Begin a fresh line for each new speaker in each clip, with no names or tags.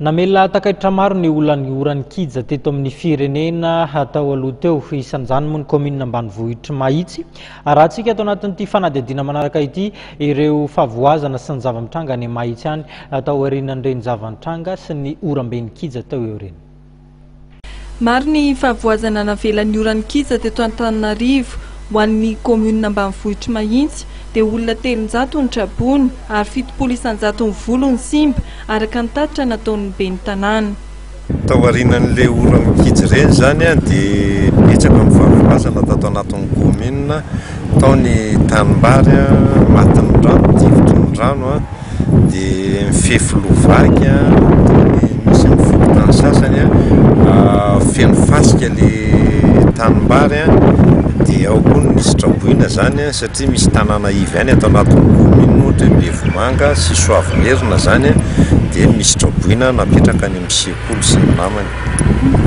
Namela takaitra maro ny olany orany kija teto amin'ny firenena hatao aloha teo isan'izany moa ny commune ambanivohitra Mahitsy. Arahantsika atao anatin'ity fanadihadiana manaraka ity ireo favoazana sy ny zava-mitranga any Mahitsy any atao aorianan'ireny zava-mitranga sy ny oram-ben'ny kija tao eo ireny.
Maro ny favoazana navelan'ny orany kija teto Antananarivo ho an'ny commune ambanivohitra Mahitsy dia olona 300 ny trabony ary 700 ny volo ny simba araka ny tatitra nataon'ny ben'ny tanàna.
Tao aorianan'ilay orany kija ireny zany dia betsaka ny favoazana tato anatin'ny commune, tao ny tanimbary matin'ny rano, tivotry ny rano dia mifefy lovaky misy mifoky tany sasany feno fasika ilay tanimbary dia ao koa nisy traboina zany satria misy tanàna ivy any atao anatin'ny commune ohatra Bevomanga sy Soavimerina zany dia misy traboina napetraka any amin'ny sekoly sy ny namany.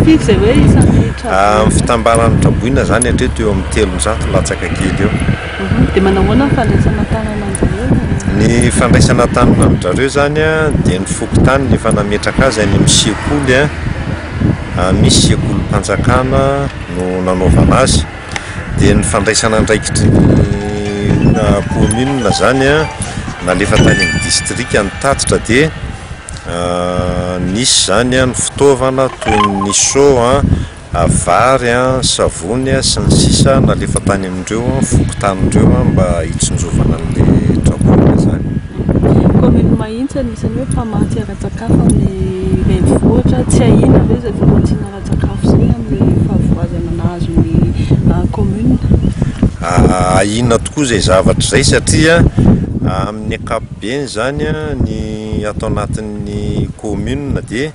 Amin'ny fitambaran'ny traboina zany hatreto eo amin'ny 300 latsaka kely eo.
Dia manahoana ny fandraisana tanana an'izareo?
Ny fandraisana tanana an'izareo zany dia ny fokontany ny nametraka azy any amin'ny sekoly misy sekoly mpanjakana no nanaovana azy. Dia ny fandraisana andraikitry ny commune zany nalefa tany amin'ny district ny tatitra dia nisy zany ny fitaovana toy ny sao, vary, savony sy ny sisa nalefa tany amin'ireo fokontany mba hitsinjovana an'ilay traboina zany.
Commune Mahitsy anisany hoe mpamatsy ara-tsakafo amin'ny renivohitra, tsy ahina ve izay famatsiana ara-tsakafo izay amin'ny favoazana nahazo ny commune?
Ahina tokoa izay zavatra izay satria amin'ny ankapobeny zany ny atao anatin'ny commune dia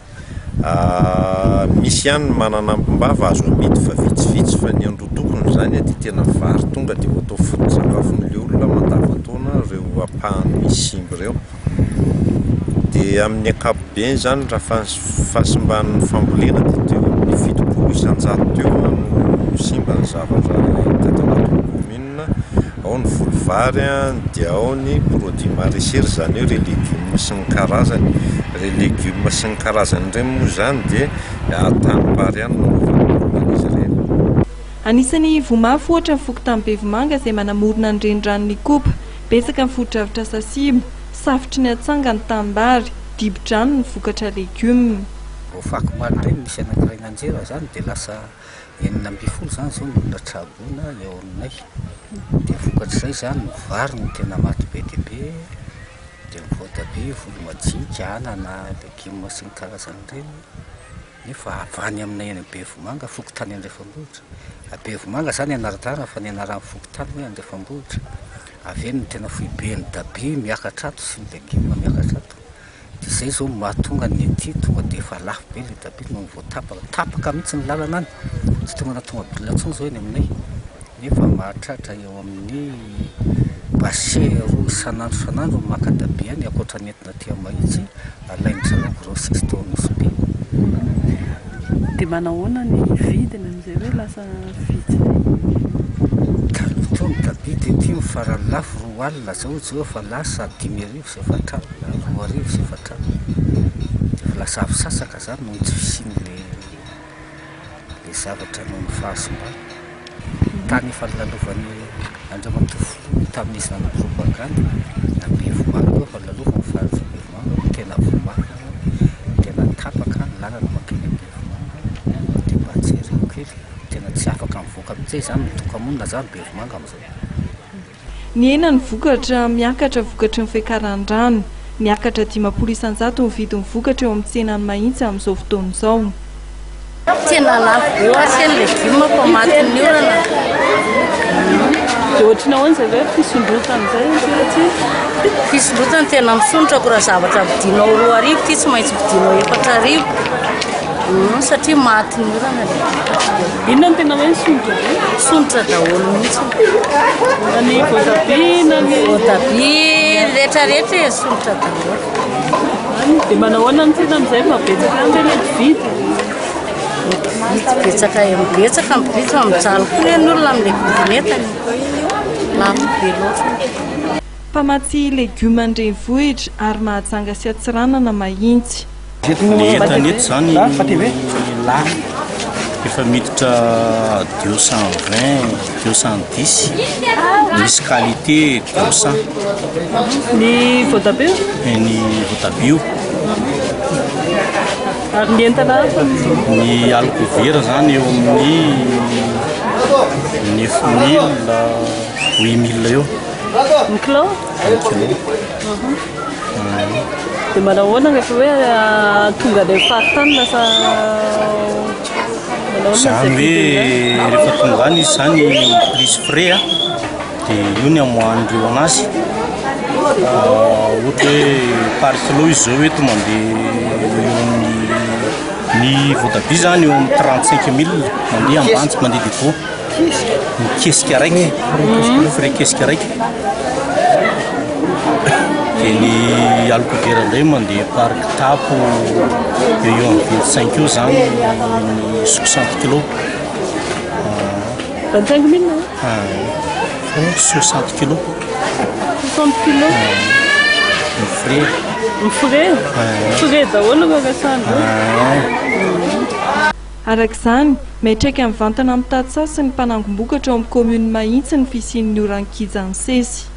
misy ihany manana ambava azo amidy fa vitsivitsy fa ny andro tokony zany dia tena vary tonga dia atao foto-tsakafon'ilay olona mandavan-taona ireo ampahany misy simba ireo. Dia amin'ny ankapobeny zany raha fahasimban'ny fambolena dia teo amin'ny 700 teo no simba ny zavatra teto anatin'ny commune. Ao ny volovary dia ao ny produit maraîcher zany hoe ireo légumes sy ny karazany. Ireo légumes sy ny karazany ireny moa zany dia tanimbary ihany no izy ireny.
Anisany vomafy ohatra ny fokontany Bevomanga izay manamorona ny renirano Nikopa, betsaka ny foto-dravitra Sasimo, safitry ny atsanga ny tanimbary, dibo-drano ny vokatra légumes.
Fako maro ireny misy anankiray nanjera zany dia lasa 9 zany zao milona trabona eo aminay. Dia vokatra izay zany ny vary no tena maty be dia be, dia ny voatabia, volomajinika, anana, légumes sy ny karazany ireny. Nefa avany aminay any Bevomanga fokontany Andrefambohitra. Bevomanga zany anaratara fa ny anaran'ny fokontany hoe Andrefambohitra. Aveny tena foiben'ny dabia miakatra ato sy ny légumes miakatra ato. Dia izay zao mahatonga ny ety tonga dia efa lafo be ilay dabia no voatapaka. Tapaka mihitsy ny lalana any. Tsy tonga natonga bilatsony zao eny aminay. Nefa mahatratra eo amin'ny bassin roa isan'andro maka dabia any ankoatra ny entina aty Mahitsy alainy zareo grossiste tao Nosy.
Dia manahoana ny vidiny amin'izay hoe lasa vitsy?
Taloha ny dabia dia ity mifarany lafo 2 alina zao izy fa lasa 5,000 sy 4,000, 2,000 sy 4,000. Lasa avy sasaka zany noho tsy fisian'ilay zavatra noho ny fahasimbana. Tany efa lalovan'ny Andriamatoa tamin'izy nanao propaganda na Bevomanga koa efa lalovany faritra Bevomanga tena vomanga, tena tapaka ny lalana makeny Bevomanga. Dia mba jereo kely tena tsy afaka mivoaka amin'izay zany ny tokamonina zany Bevomanga amin'izao.
Ny ena ny vokatra miakatra vokatry ny fiakaran-drano, miakatra 500 ny vidin'ny vokatra eo amin'ny tsenan'ny Mahitsy amin'izao fotoana izao.
Tena lafo loatra ny légumes fa matin'ny orana.
Dia ohatrany ahoana izay hoe fisondrotana izay?
Fisondrotana tena misondrako raha zavatra vidinao 2 arivo ty tsy maintsy vidinao 4 arivo. Satria matin'ny orana.
Inona no tena hoe misondraka?
Misondraka daholo mihitsy.
Na ny voatabia na ny
voatabia rehetrarehetra misondraka daholo.
Dia manahoana ny tena amin'izay mabetsaka amin'ny ilay vidy?
Betsaka betsaka mividy fa mijaly koa ny olona amin'ilay vidinetany. Lafo be loatra.
Mpamatsy légumes an-drenivohitra ary mahajanga sy atsiranana Mahitsy.
Entany eto zany lahy efa miditra 220 210 misy qualité 200
ny voatabia
ny voatabio
ary ny entana hafa
ny alcover zany eo amin'ny 9000 8000 eo
ny kilo dia manao ahoana rehefa hoe tonga ilay fahatany lasa
zany hoe rehefa tonga any izy zany plus frais a dia io ny amohan'ireo anazy ohatra hoe par kilo izy zao hoe to mandeha ny voatabia zany eo amin'ny 35 000 mandeha ambany tsy mandeha depôt ny kesika raiky frais kesika raiky dia ny alcover indray mandeha par kitapo eo amin'ny 25 eo zany ny 60 kilo
25 000
60 kilo
60 kilo
ny
frais daholo no ampiasana
arak'izany maitraika amin'ny vantana amin'ny tatsa sy ny mpanangom-bokatra ao amin'ny commune Mahitsy ny fisian'ny orankija ny sesy